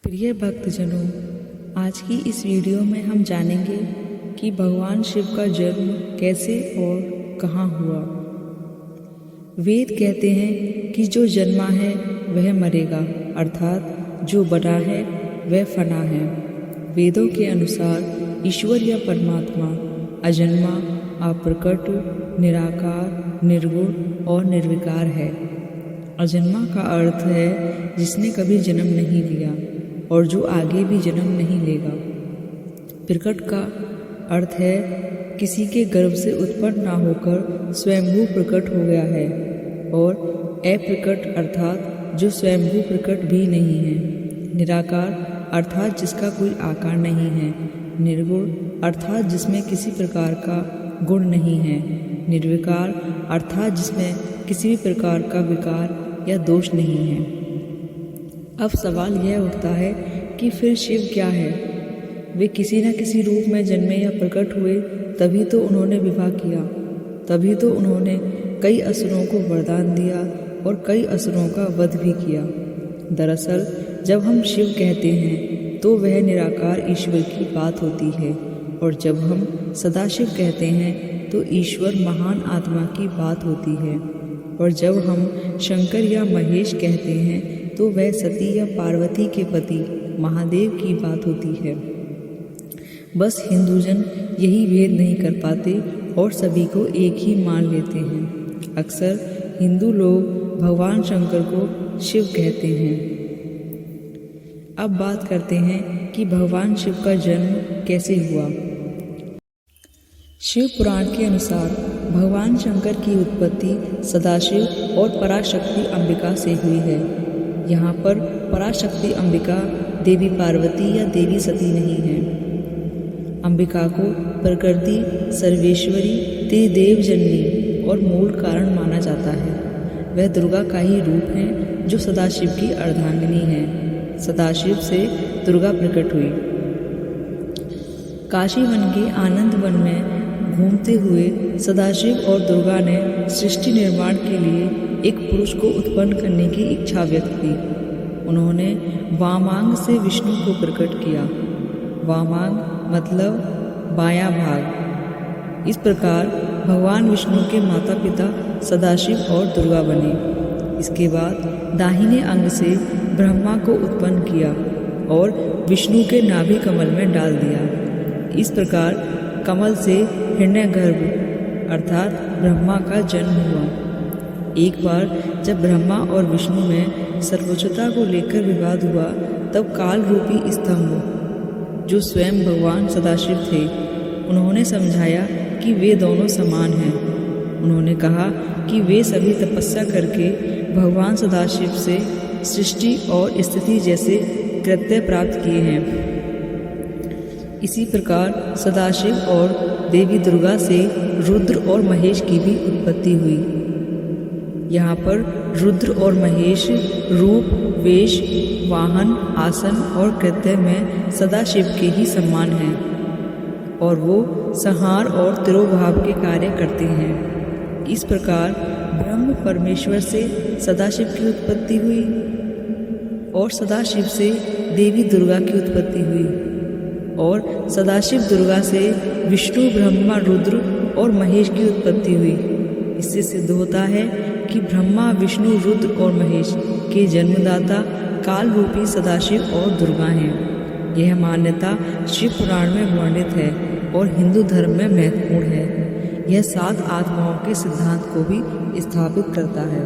प्रिय भक्तजनों, आज की इस वीडियो में हम जानेंगे कि भगवान शिव का जन्म कैसे और कहाँ हुआ। वेद कहते हैं कि जो जन्मा है वह मरेगा, अर्थात जो बना है वह फना है। वेदों के अनुसार ईश्वर या परमात्मा अजन्मा, अप्रकट, निराकार, निर्गुण और निर्विकार है। अजन्मा का अर्थ है जिसने कभी जन्म नहीं लिया और जो आगे भी जन्म नहीं लेगा। प्रकट का अर्थ है किसी के गर्भ से उत्पन्न ना होकर स्वयंभू प्रकट हो गया है, और अप्रकट अर्थात जो स्वयंभू प्रकट भी नहीं है। निराकार अर्थात जिसका कोई आकार नहीं है। निर्गुण अर्थात जिसमें किसी प्रकार का गुण नहीं है। निर्विकार अर्थात जिसमें किसी भी प्रकार का विकार या दोष नहीं है। अब सवाल यह उठता है कि फिर शिव क्या है? वे किसी न किसी रूप में जन्मे या प्रकट हुए, तभी तो उन्होंने विवाह किया, तभी तो उन्होंने कई असुरों को वरदान दिया और कई असुरों का वध भी किया। दरअसल जब हम शिव कहते हैं तो वह निराकार ईश्वर की बात होती है, और जब हम सदाशिव कहते हैं तो ईश्वर महान आत्मा की बात होती है, और जब हम शंकर या महेश कहते हैं तो वह सती या पार्वती के पति महादेव की बात होती है। बस हिंदूजन यही भेद नहीं कर पाते और सभी को एक ही मान लेते हैं। अक्सर हिंदू लोग भगवान शंकर को शिव कहते हैं। अब बात करते हैं कि भगवान शिव का जन्म कैसे हुआ। शिव पुराण के अनुसार भगवान शंकर की उत्पत्ति सदाशिव और पराशक्ति अंबिका से हुई है। यहाँ पर पराशक्ति अंबिका देवी पार्वती या देवी सती नहीं है। अंबिका को प्रकृति, सर्वेश्वरी, त्रिदेव जननी और मूल कारण माना जाता है। वह दुर्गा का ही रूप है जो सदाशिव की अर्धांगिनी है। सदाशिव से दुर्गा प्रकट हुई। काशी वन के आनंद वन में घूमते हुए सदाशिव और दुर्गा ने सृष्टि निर्माण के लिए एक पुरुष को उत्पन्न करने की इच्छा व्यक्त की। उन्होंने वामांग से विष्णु को प्रकट किया। वामांग मतलब बायां भाग। इस प्रकार भगवान विष्णु के माता पिता सदाशिव और दुर्गा बने। इसके बाद दाहिने अंग से ब्रह्मा को उत्पन्न किया और विष्णु के नाभि कमल में डाल दिया। इस प्रकार कमल से हिरण्यगर्भ अर्थात ब्रह्मा का जन्म हुआ। एक बार जब ब्रह्मा और विष्णु में सर्वोच्चता को लेकर विवाद हुआ, तब काल रूपी स्तंभ, जो स्वयं भगवान सदाशिव थे, उन्होंने समझाया कि वे दोनों समान हैं। उन्होंने कहा कि वे सभी तपस्या करके भगवान सदाशिव से सृष्टि और स्थिति जैसे कृत्य प्राप्त किए हैं। इसी प्रकार सदाशिव और देवी दुर्गा से रुद्र और महेश की भी उत्पत्ति हुई। यहाँ पर रुद्र और महेश रूप, वेश, वाहन, आसन और कृत्य में सदाशिव के ही समान हैं, और वो संहार और तिरोभाव के कार्य करते हैं। इस प्रकार ब्रह्म परमेश्वर से सदाशिव की उत्पत्ति हुई और सदाशिव से देवी दुर्गा की उत्पत्ति हुई, और सदाशिव दुर्गा से विष्णु, ब्रह्मा, रुद्र और महेश की उत्पत्ति हुई। इससे सिद्ध होता है कि ब्रह्मा, विष्णु, रुद्र और महेश के जन्मदाता काल रूपी सदाशिव और दुर्गा हैं। यह मान्यता शिव पुराण में वर्णित है और हिंदू धर्म में महत्वपूर्ण है। यह 7 आत्माओं के सिद्धांत को भी स्थापित करता है।